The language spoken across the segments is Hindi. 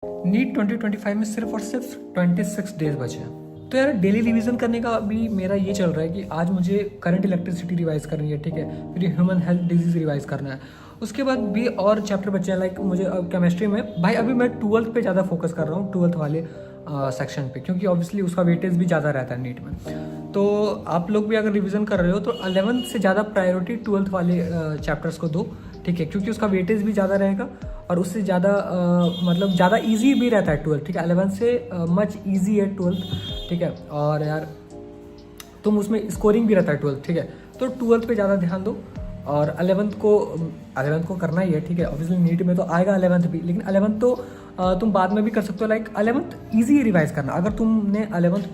नीट 2025 में सिर्फ और सिर्फ 26 डेज बचे हैं। तो यार डेली रिवीजन करने का अभी मेरा ये चल रहा है कि आज मुझे करंट इलेक्ट्रिसिटी रिवाइज करनी है, ठीक है, फिर ह्यूमन हेल्थ डिजीज रिवाइज करना है, उसके बाद भी और चैप्टर बचे हैं। लाइक मुझे केमिस्ट्री में भाई अभी मैं 12th पे ज़्यादा फोकस कर रहा हूँ, 12th वाले सेक्शन पे, क्योंकि ऑब्वियसली उसका वेटेज भी ज़्यादा रहता है नीट में। तो आप लोग भी अगर रिवीजन कर रहे हो तो 11th से ज़्यादा प्रायोरिटी 12th वाले चैप्टर्स को दो, ठीक है, क्योंकि उसका वेटेज भी ज़्यादा रहेगा और उससे ज़्यादा मतलब ज़्यादा इजी भी रहता है 12th, ठीक है। 11th से मच इजी है 12th, ठीक है। और यार तुम उसमें स्कोरिंग भी रहता है 12th, ठीक है। तो 12th पे ज़्यादा ध्यान दो और 11th को करना ही है, ठीक है। ऑब्वियसली नीट में तो आएगा 11th भी, लेकिन 11th तो तुम बाद में भी कर सकते हो। लाइक 11th ईजी रिवाइज करना, अगर तुमने 11th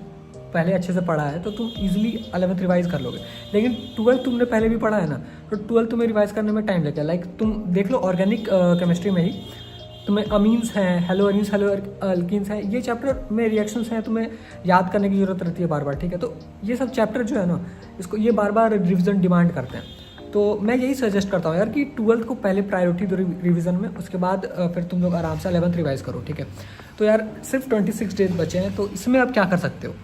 पहले अच्छे से पढ़ा है तो तुम इजीली 11th रिवाइज कर लोगे। लेकिन 12th तुमने पहले भी पढ़ा है ना, तो 12th तुम्हें रिवाइज करने में टाइम लगेगा। लाइक तुम देख लो ऑर्गेनिक केमिस्ट्री में ही तुम्हें अमीन्स हैं, हेलो अमीन्स, हेलो अल्किन्स हैं, ये चैप्टर में रिएक्शंस हैं, तुम्हें याद करने की जरूरत रहती है बार बार, ठीक है। तो ये सब चैप्टर जो है ना, इसको ये बार बार रिविजन डिमांड करते हैं। तो मैं यही सजेस्ट करता हूँ यार कि 12th को पहले प्रायोरिटी दो रिवीजन में, उसके बाद फिर तुम लोग आराम से 11th रिवाइज करो, ठीक है। तो यार सिर्फ 26 डेज बचे हैं, तो इसमें आप क्या कर सकते हो?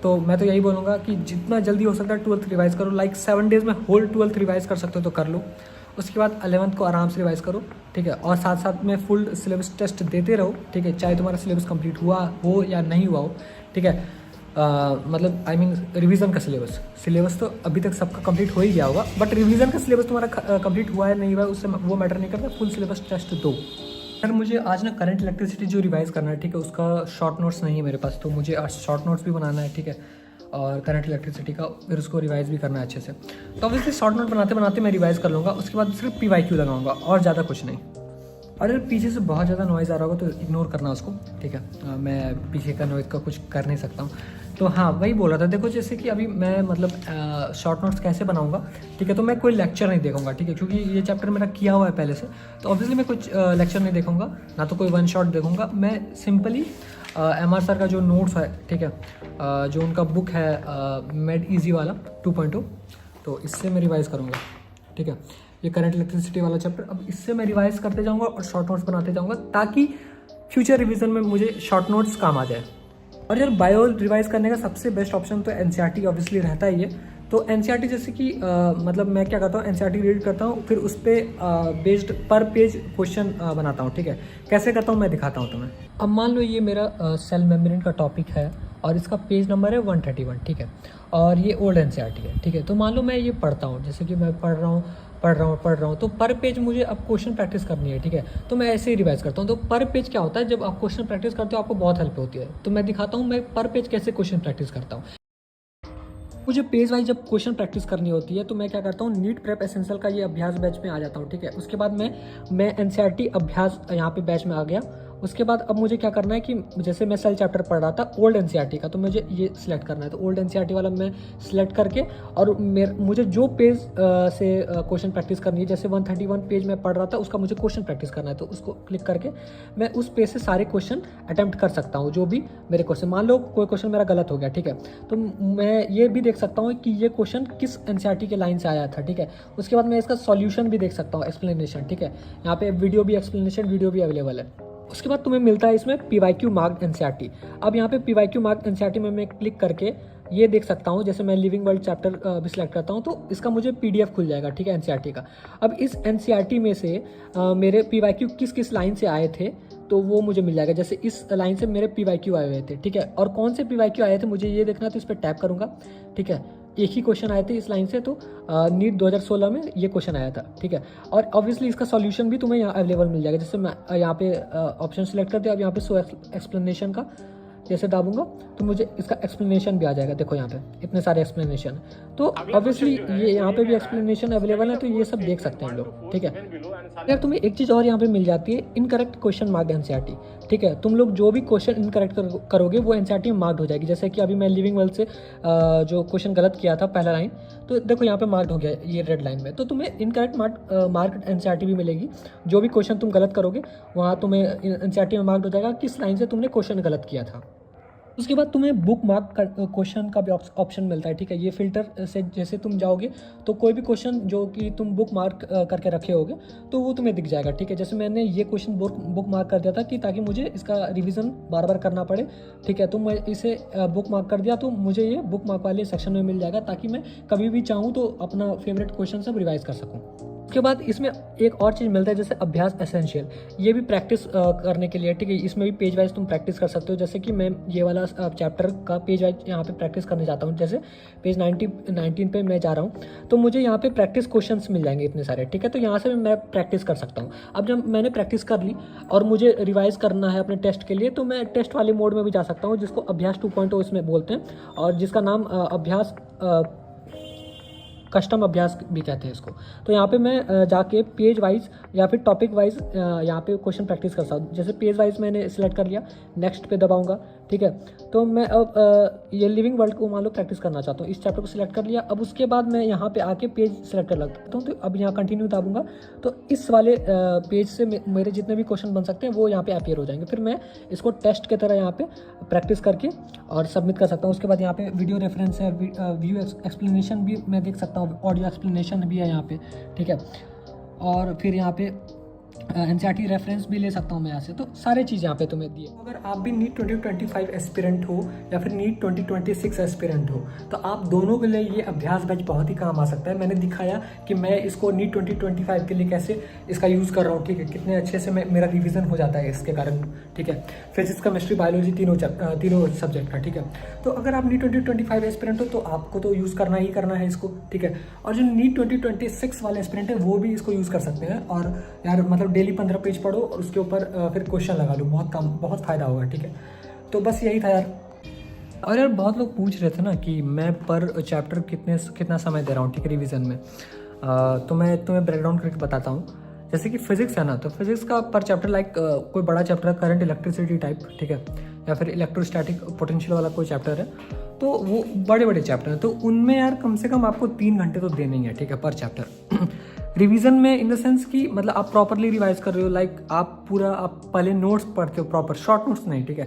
तो मैं तो यही बोलूँगा कि जितना जल्दी हो सकता है 12th रिवाइज करो। लाइक 7 डेज में होल 12th रिवाइज कर सकते हो तो कर लो। उसके बाद 11th को आराम से रिवाइज करो, ठीक है। और साथ साथ में फुल सिलेबस टेस्ट देते रहो, ठीक है, चाहे तुम्हारा सिलेबस कंप्लीट हुआ हो या नहीं हुआ हो, ठीक है। मतलब आई मीन रिवीजन का सिलेबस तो अभी तक सबका कंप्लीट हो ही गया होगा, बट रिवीजन का सिलेबस तुम्हारा कंप्लीट हुआ है नहीं हुआ है उससे वो मैटर नहीं करता, फुल सिलेबस टेस्ट दो। सर मुझे आज ना करंट इलेक्ट्रिसिटी जो रिवाइज करना है, ठीक है, उसका शॉर्ट नोट्स नहीं है मेरे पास, तो मुझे आज शॉर्ट नोट्स भी बनाना है, ठीक है, और करंट इलेक्ट्रिसिटी का फिर उसको रिवाइज भी करना है अच्छे से। तो ऑब्वियसली शॉर्ट नोट बनाते बनाते मैं रिवाइज कर लूँगा, उसके बाद सिर्फ PYQ लगाऊंगा और ज़्यादा कुछ नहीं। और अगर पीछे से बहुत ज़्यादा नॉइज़ आ रहा होगा तो इग्नोर करना उसको, ठीक है। मैं पीछे का नॉइज़ का कुछ कर नहीं सकता हूँ। तो हाँ, वही बोल रहा था, देखो जैसे कि अभी मैं मतलब शॉर्ट नोट्स कैसे बनाऊंगा, ठीक है। तो मैं कोई लेक्चर नहीं देखूंगा, ठीक है, क्योंकि ये चैप्टर मेरा किया हुआ है पहले से, तो ऑब्वियसली मैं कुछ लेक्चर नहीं देखूंगा, ना तो कोई वन शॉट देखूंगा। मैं सिंपली MR सर का जो नोट्स है, ठीक है, जो उनका बुक है मेड ईजी वाला 2.0, तो इससे मैं रिवाइज़ करूँगा, ठीक है। ये करंट इलेक्ट्रिसिटी वाला चैप्टर, अब इससे मैं रिवाइज करते जाऊँगा और शॉर्ट नोट्स बनाते जाऊँगा, ताकि फ्यूचर रिवीजन में मुझे शॉर्ट नोट्स काम आ जाए। और यार बायो रिवाइज करने का सबसे बेस्ट ऑप्शन तो NCERT ऑब्वियसली रहता ही है। तो NCERT जैसे कि मतलब मैं क्या करता हूँ, NCERT रीड करता हूँ, फिर उस पर बेस्ड पर पेज क्वेश्चन बनाता हूँ, ठीक है। कैसे करता हूँ मैं दिखाता हूँ तुम्हें। अब मान लो ये मेरा सेल मेम्ब्रेन का टॉपिक है और इसका पेज नंबर है 131, ठीक है, और ये ओल्ड NCERT है, ठीक है। तो मान लो मैं ये पढ़ता हूँ, जैसे कि मैं पढ़ रहा हूँ, तो पर पेज मुझे अब क्वेश्चन प्रैक्टिस करनी है, ठीक है। तो मैं ऐसे ही रिवाइज करता हूँ। तो पर पेज क्या होता है, जब आप क्वेश्चन प्रैक्टिस करते हो आपको बहुत हेल्प होती है। तो मैं दिखाता हूँ मैं पर पेज कैसे क्वेश्चन प्रैक्टिस करता हूँ। मुझे पेज वाइज जब क्वेश्चन प्रैक्टिस करनी होती है तो मैं क्या करता हूँ, नीट प्रेप एसेंशियल का ये अभ्यास बैच में आ जाता हूँ, ठीक है। उसके बाद मैं NCERT अभ्यास यहाँ पे बैच में आ गया। उसके बाद अब मुझे क्या करना है कि जैसे मैं सेल चैप्टर पढ़ रहा था ओल्ड NCERT का, तो मुझे ये सिलेक्ट करना है। तो ओल्ड NCERT वाला मैं सिलेक्ट करके और मुझे जो पेज से क्वेश्चन प्रैक्टिस करनी है, जैसे 131 पेज मैं पढ़ रहा था उसका मुझे क्वेश्चन प्रैक्टिस करना है, तो उसको क्लिक करके मैं उस पेज से सारे क्वेश्चन अटैम्प्ट कर सकता हूँ। जो भी मेरे क्वेश्चन, मान लो कोई क्वेश्चन मेरा गलत हो गया, ठीक है, तो मैं ये भी देख सकता हूँ कि ये क्वेश्चन किस NCERT के लाइन से आया था, ठीक है। उसके बाद मैं इसका सॉल्यूशन भी देख सकता हूँ, एक्सप्लेनेशन, ठीक है। यहाँ पे वीडियो भी, एक्सप्लेनेशन वीडियो भी अवेलेबल है। उसके बाद तुम्हें मिलता है इसमें PYQ मार्क्ड NCERT। अब यहाँ पे PYQ मार्क्ड NCERT में मैं क्लिक करके ये देख सकता हूँ, जैसे मैं लिविंग वर्ल्ड चैप्टर भी सिलेक्ट करता हूँ तो इसका मुझे PDF खुल जाएगा, ठीक है, NCERT का। अब इस NCERT में से मेरे PYQ किस किस लाइन से आए थे तो वो मुझे मिल जाएगा। जैसे इस लाइन से मेरे PYQ आए हुए थे, ठीक है, और कौन से PYQ आए थे मुझे ये देखना है, तो इस पर टैप करूँगा, ठीक है। एक ही क्वेश्चन आए थे इस लाइन से, तो नीट 2016 में ये क्वेश्चन आया था, ठीक है। और ऑब्वियसली इसका सॉल्यूशन भी तुम्हें यहाँ अवेलेबल मिल जाएगा। जैसे मैं यहाँ पे ऑप्शन सेलेक्ट करते हैं, अब यहाँ पे सो एक्सप्लेनेशन का जैसे दाबूंगा तो मुझे इसका एक्सप्लेनेशन भी आ जाएगा। देखो यहाँ पे इतने सारे एक्सप्लेनेशन, तो ऑब्वियसली ये यहाँ पे भी एक्सप्लेनेशन अवेलेबल है, तो ये सब देख सकते हैं लोग, ठीक है। यार तुम्हें एक चीज़ और यहाँ पे मिल जाती है, इनकरेक्ट क्वेश्चन मार्क NCERT, ठीक है। तुम लोग जो भी क्वेश्चन इनकरेक्ट करोगे वो NCERT में मार्क्ड हो जाएगी। जैसे कि अभी मैं लिविंग वर्ल्ड से जो क्वेश्चन गलत किया था पहला लाइन, तो देखो यहाँ पे मार्क्ड हो गया ये रेड लाइन में। तो तुम्हें इनकरेक्ट मार्क्ड NCERT भी मिलेगी। जो भी क्वेश्चन तुम गलत करोगे वहाँ तुम्हें NCERT में मार्क्ड हो जाएगा किस लाइन से तुमने क्वेश्चन गलत किया था। उसके बाद तुम्हें बुक मार्क क्वेश्चन का भी ऑप्शन मिलता है, ठीक है। ये फिल्टर से जैसे तुम जाओगे तो कोई भी क्वेश्चन जो कि तुम बुक मार्क करके रखे होगे तो वो तुम्हें दिख जाएगा, ठीक है। जैसे मैंने ये क्वेश्चन बुक मार्क कर दिया था कि ताकि मुझे इसका रिवीजन बार बार करना पड़े, ठीक है। तो मैं इसे बुक मार्क कर दिया तो मुझे ये बुक मार्क वाले सेक्शन में मिल जाएगा, ताकि मैं कभी भी चाहूँ तो अपना फेवरेट क्वेश्चन सब रिवाइज कर सकूँ। उसके बाद इसमें एक और चीज़ मिलता है जैसे अभ्यास एसेंशियल, ये भी प्रैक्टिस करने के लिए, ठीक है। इसमें भी पेज वाइज तुम प्रैक्टिस कर सकते हो। जैसे कि मैं ये वाला चैप्टर का पेज वाइज यहाँ पे प्रैक्टिस करने जाता हूँ, जैसे पेज 19 पे मैं जा रहा हूँ तो मुझे यहाँ पे प्रैक्टिस क्वेश्चंस मिल जाएंगे इतने सारे, ठीक है। तो यहाँ से मैं प्रैक्टिस कर सकता हूँ। अब जब मैंने प्रैक्टिस कर ली और मुझे रिवाइज करना है अपने टेस्ट के लिए, तो मैं टेस्ट वाले मोड में भी जा सकता हूँ, जिसको अभ्यास 2.0 इसमें बोलते हैं, और जिसका नाम अभ्यास कस्टम अभ्यास भी कहते हैं इसको। तो यहाँ पे मैं जाके पेज वाइज या फिर टॉपिक वाइज यहाँ पे क्वेश्चन प्रैक्टिस कर सकता हूँ। जैसे पेज वाइज मैंने सिलेक्ट कर लिया, नेक्स्ट पे दबाऊंगा, ठीक है। तो मैं अब ये लिविंग वर्ल्ड को मान लो प्रैक्टिस करना चाहता हूँ, इस चैप्टर को सिलेक्ट कर लिया। अब उसके बाद मैं यहाँ पे आके पेज सिलेक्ट कर लगता हूँ, तो अब यहाँ कंटिन्यू दाबूंगा तो इस वाले पेज से मेरे जितने भी क्वेश्चन बन सकते हैं वो यहाँ पे अपीयर हो जाएंगे। फिर मैं इसको टेस्ट की तरह यहाँ पे प्रैक्टिस करके और सबमिट कर सकता हूँ। उसके बाद यहाँ पे वीडियो रेफरेंस है, व्यू एक्सप्लेनेशन भी मैं देख सकता हूँ, ऑडियो एक्सप्लेनेशन भी है यहाँ पे, ठीक है। और फिर यहाँ पे एनसीईआरटी रेफरेंस भी ले सकता हूँ मैं यहाँ से। तो सारे चीज़ यहाँ पे तुम्हें दिए। अगर आप भी नीट 2025 एस्पिरेंट हो या फिर नीट 2026 एस्पिरेंट हो तो आप दोनों के लिए ये अभ्यास बैच बहुत ही काम आ सकता है। मैंने दिखाया कि मैं इसको नीट 2025 के लिए कैसे इसका यूज़ कर रहा हूँ, ठीक है। कितने अच्छे से मेरा रिविजन हो जाता है इसके कारण, ठीक है। फिजिक्स, केमिस्ट्री, बायोलॉजी तीनों सब्जेक्ट का, ठीक है। तो अगर आप नीट 2025 एस्पिरेंट हो तो आपको तो यूज़ करना ही करना है इसको, ठीक है। और जो नीट 2026 वाले एस्पिरेंट है वो भी इसको यूज़ कर सकते हैं। और यार मतलब डेली 15 पेज पढ़ो और उसके ऊपर फिर क्वेश्चन लगा लो, बहुत फ़ायदा होगा, ठीक है। तो बस यही था यार। और यार बहुत लोग पूछ रहे थे ना कि मैं पर चैप्टर कितना समय दे रहा हूँ, ठीक है, रिवीजन में। तो मैं तुम्हें ब्रेकडाउन करके बताता हूँ। जैसे कि फिजिक्स है ना, तो फिजिक्स का पर चैप्टर लाइक कोई बड़ा चैप्टर है, करंट इलेक्ट्रिसिटी टाइप, ठीक है, या फिर इलेक्ट्रोस्टैटिक पोटेंशियल वाला कोई चैप्टर है, तो वो बड़े बड़े चैप्टर हैं। तो उनमें यार कम से कम आपको 3 घंटे तो देने ही है, ठीक है, पर चैप्टर। रिवीजन में इन द सेंस कि मतलब आप प्रॉपरली रिवाइज कर रहे हो, लाइक आप पहले नोट्स पढ़ते हो, प्रॉपर शॉर्ट नोट्स नहीं, ठीक है,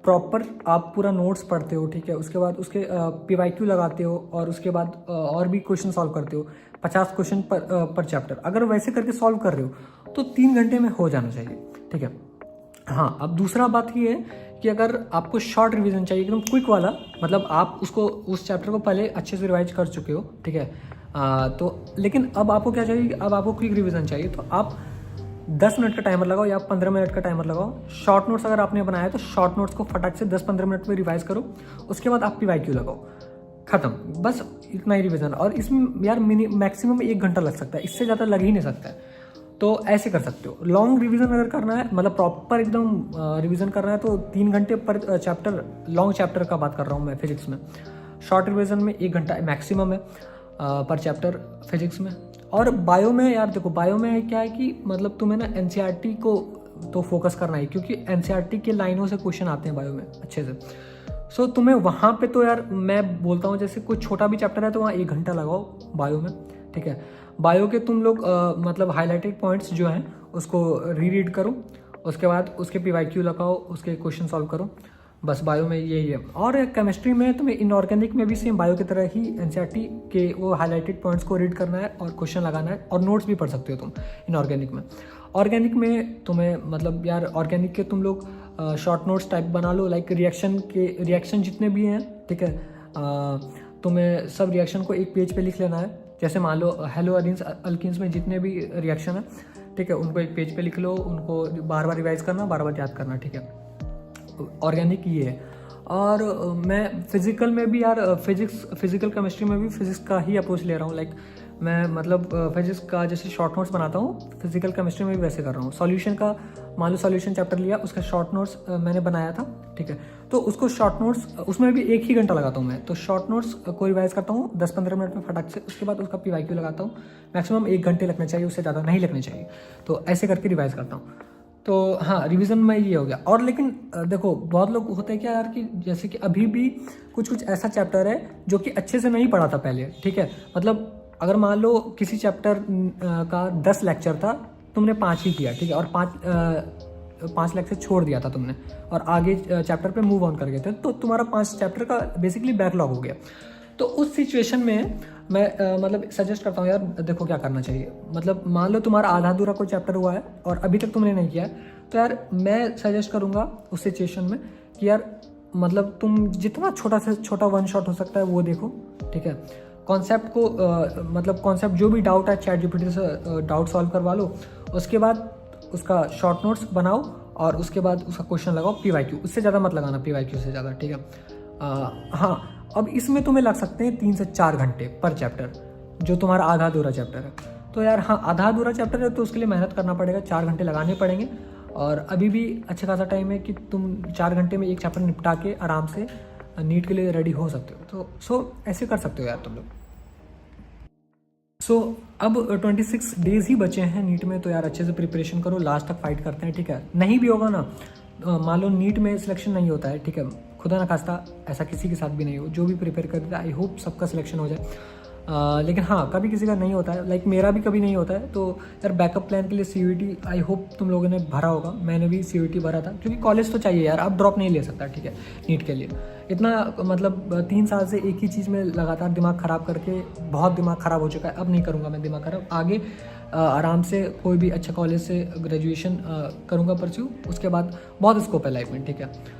प्रॉपर आप पूरा नोट्स पढ़ते हो, ठीक है। उसके बाद उसके PYQ लगाते हो और उसके बाद और भी क्वेश्चन सॉल्व करते हो, 50 क्वेश्चन पर चैप्टर। अगर वैसे करके सॉल्व कर रहे हो तो 3 घंटे में हो जाना चाहिए, ठीक है। हाँ, अब दूसरा बात ये है कि अगर आपको शॉर्ट रिवीजन चाहिए एकदम क्विक वाला, मतलब आप उस चैप्टर को पहले अच्छे से रिवाइज कर चुके हो, ठीक है, तो लेकिन अब आपको क्या चाहिए, अब आपको क्विक रिवीजन चाहिए, तो आप 10 मिनट का टाइमर लगाओ या 15 मिनट का टाइमर लगाओ। शॉर्ट नोट्स अगर आपने बनाया है तो शॉर्ट नोट्स को फटाक से 10-15 मिनट में रिवाइज करो, उसके बाद आप PYQ लगाओ, खत्म, बस इतना ही रिवीजन। और इसमें यार मैक्सिमम 1 घंटा लग सकता है, इससे ज़्यादा लग ही नहीं सकता है। तो ऐसे कर सकते हो। लॉन्ग रिवीजन अगर करना है, मतलब प्रॉपर एकदम रिवीजन करना है, तो 3 घंटे पर चैप्टर, लॉन्ग चैप्टर का बात कर रहा हूँ मैं फिजिक्स में। शॉर्ट रिवीजन में 1 घंटा मैक्सिमम है पर चैप्टर फिजिक्स में। और बायो में यार देखो, बायो में क्या है कि मतलब तुम्हें ना NCERT को तो फोकस करना है, क्योंकि NCERT के लाइनों से क्वेश्चन आते हैं बायो में अच्छे से। सो तुम्हें वहाँ पे तो यार मैं बोलता हूँ, जैसे कोई छोटा भी चैप्टर है तो वहाँ 1 घंटा लगाओ बायो में, ठीक है। बायो के तुम लोग मतलब हाईलाइटेड पॉइंट्स जो हैं उसको रीड करो, उसके बाद उसके PYQ लगाओ, उसके क्वेश्चन सॉल्व करो, बस बायो में यही है। और केमिस्ट्री में तुम्हें इनऑर्गेनिक में भी सेम बायो की तरह ही NCERT के वो हाईलाइटेड पॉइंट्स को रीड करना है और क्वेश्चन लगाना है, और नोट्स भी पढ़ सकते हो तुम इनऑर्गेनिक में। ऑर्गेनिक में तुम्हें मतलब यार ऑर्गेनिक के तुम लोग शॉर्ट नोट्स टाइप बना लो, लाइक रिएक्शन जितने भी हैं, ठीक है, तुम्हें सब रिएक्शन को एक पेज पे लिख लेना है। जैसे मान लो हेलोअरीन्स अल्कीन्स में जितने भी रिएक्शन है, ठीक है, उनको एक पेज पे लिख लो, उनको बार बार रिवाइज करना, बार बार याद करना, ठीक है। ऑर्गेनिक ये है। और मैं फिजिकल में भी यार फिजिकल केमिस्ट्री में भी फिजिक्स का ही अप्रोच ले रहा हूँ। लाइक मैं मतलब फिजिक्स का जैसे शॉर्ट नोट्स बनाता हूँ, फिजिकल केमिस्ट्री में भी वैसे कर रहा हूँ। सॉल्यूशन का मान लो सॉल्यूशन चैप्टर लिया, उसका शॉर्ट नोट्स मैंने बनाया था, ठीक है, तो उसको शॉर्ट नोट्स उसमें भी 1 ही घंटा लगाता हूँ मैं। तो शॉर्ट नोट्स को रिवाइज करता हूँ 10-15 मिनट में फटाक से, उसके बाद उसका PYQ लगाता हूँ। मैक्सिमम 1 घंटे लगना चाहिए, उससे ज़्यादा नहीं लगने चाहिए। तो ऐसे करके रिवाइज करता हूँ। तो हाँ, रिवीजन में ये हो गया। और लेकिन देखो बहुत लोग होते हैं क्या यार कि जैसे कि अभी भी कुछ ऐसा चैप्टर है जो कि अच्छे से नहीं पढ़ा था पहले, ठीक है। मतलब अगर मान लो किसी चैप्टर का 10 लेक्चर था, तुमने 5 ही किया, ठीक है, और 5 5 लेक्चर छोड़ दिया था तुमने और आगे चैप्टर पे मूव ऑन कर गए थे, तो तुम्हारा 5 चैप्टर का बेसिकली बैकलॉग हो गया। तो उस सिचुएशन में मैं मतलब सजेस्ट करता हूँ यार, देखो क्या करना चाहिए। मतलब मान लो तुम्हारा आधा अधूरा कोई चैप्टर हुआ है और अभी तक तुमने नहीं किया है, तो यार मैं सजेस्ट करूँगा उस सिचुएशन में कि यार मतलब तुम जितना छोटा से छोटा वन शॉट हो सकता है वो देखो, ठीक है। कॉन्सेप्ट को मतलब कॉन्सेप्ट जो भी डाउट है ChatGPT से डाउट सॉल्व करवा लो, उसके बाद उसका शॉर्ट नोट्स बनाओ और उसके बाद उसका क्वेश्चन लगाओ PYQ, उससे ज़्यादा मत लगाना PYQ से ज़्यादा, ठीक है। हाँ, अब इसमें तुम्हें लग सकते हैं 3 से 4 घंटे पर चैप्टर, जो तुम्हारा आधा अधूरा चैप्टर है। तो यार हाँ, आधा अधूरा चैप्टर है तो उसके लिए मेहनत करना पड़ेगा, 4 घंटे लगाने पड़ेंगे। और अभी भी अच्छा खासा टाइम है कि तुम 4 घंटे में एक चैप्टर निपटा के आराम से नीट के लिए रेडी हो सकते हो। तो ऐसे कर सकते हो यार तुम लोग। अब 26 डेज ही बचे हैं नीट में, तो यार अच्छे से प्रिपरेशन करो, लास्ट तक फाइट करते हैं, ठीक है। नहीं भी होगा ना, मान लो नीट में सिलेक्शन नहीं होता है, ठीक है, खुदा ना खास्ता ऐसा किसी के साथ भी नहीं हो, जो भी प्रिपेयर करता है आई होप सबका सिलेक्शन हो जाए। लेकिन हाँ, कभी किसी का नहीं होता है, लाइक मेरा भी कभी नहीं होता है, तो यार बैकअप प्लान के लिए CUET आई होप तुम लोगों ने भरा होगा। मैंने भी CUET भरा था, क्योंकि कॉलेज तो चाहिए यार, अब ड्रॉप नहीं ले सकता, ठीक है, नीट के लिए। इतना मतलब 3 साल से एक ही चीज़ में लगातार दिमाग ख़राब करके बहुत दिमाग ख़राब हो चुका है, अब नहीं करूँगा मैं दिमाग ख़राब। आगे आराम से कोई भी अच्छा कॉलेज से ग्रेजुएशन करूँगा परस्यू, उसके बाद बहुत स्कोप है लाइफ में, ठीक है।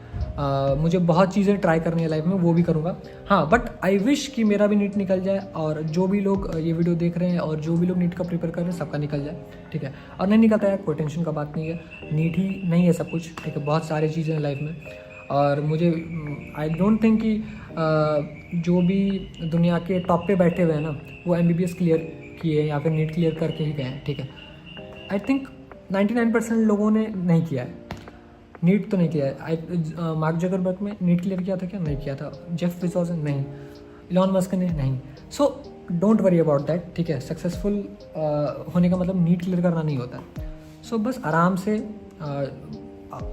मुझे बहुत चीज़ें ट्राई करनी है लाइफ में, वो भी करूँगा। हाँ, बट आई विश कि मेरा भी नीट निकल जाए, और जो भी लोग ये वीडियो देख रहे हैं और जो भी लोग नीट का प्रिपेयर कर रहे हैं सबका निकल जाए, ठीक है। और नहीं निकलता है कोई टेंशन का बात नहीं है, नीट ही नहीं है सब कुछ, ठीक है, बहुत सारी चीज़ें हैं लाइफ में। और मुझे आई डोंट थिंक कि जो भी दुनिया के टॉप पे बैठे हुए हैं ना, वो MBBS क्लियर किए या फिर नीट क्लियर करके ही गए हैं, ठीक है। आई थिंक 99% लोगों ने नहीं किया है, नीट तो नहीं किया है। मार्क जकरबर्ग में नीट क्लियर किया था क्या? नहीं किया था। जेफ बेजोस ने नहीं, इलॉन मस्क ने नहीं। So don't worry about that, ठीक है। सक्सेसफुल होने का मतलब नीट क्लियर करना नहीं होता। सो बस आराम से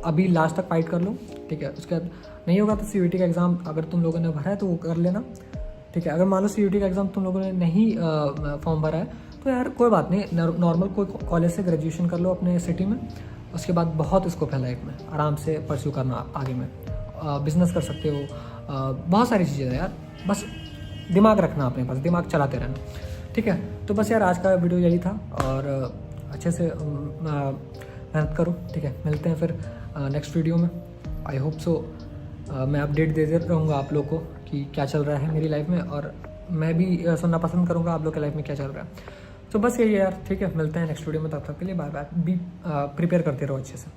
अभी लास्ट तक फाइट कर लो, ठीक है। उसके बाद नहीं होगा तो CUET का एग्ज़ाम अगर तुम लोगों ने भरा है तो वो कर लेना, ठीक है। अगर मान लो CUET का एग्ज़ाम तुम लोगों ने नहीं फॉर्म भरा है तो यार कोई बात नहीं, नॉर्मल कोई कॉलेज से ग्रेजुएशन कर लो अपने सिटी में। उसके बाद बहुत स्कोप है लाइफ में, आराम से परस्यू करना आगे में, बिजनेस कर सकते हो, बहुत सारी चीज़ें हैं यार। बस दिमाग रखना अपने पास, दिमाग चलाते रहना, ठीक है। तो बस यार आज का वीडियो यही था, और अच्छे से मेहनत करो, ठीक है। मिलते हैं फिर नेक्स्ट वीडियो में, आई होप सो। मैं अपडेट देते रहूँगा आप लोग को कि क्या चल रहा है मेरी लाइफ में, और मैं भी सुनना पसंद करूँगा आप लोग के लाइफ में क्या चल रहा है। तो बस यही है यार, ठीक है। मिलते हैं नेक्स्ट वीडियो में, तब तक के लिए बाय बाय। बी प्रिपेयर करते रहो अच्छे से।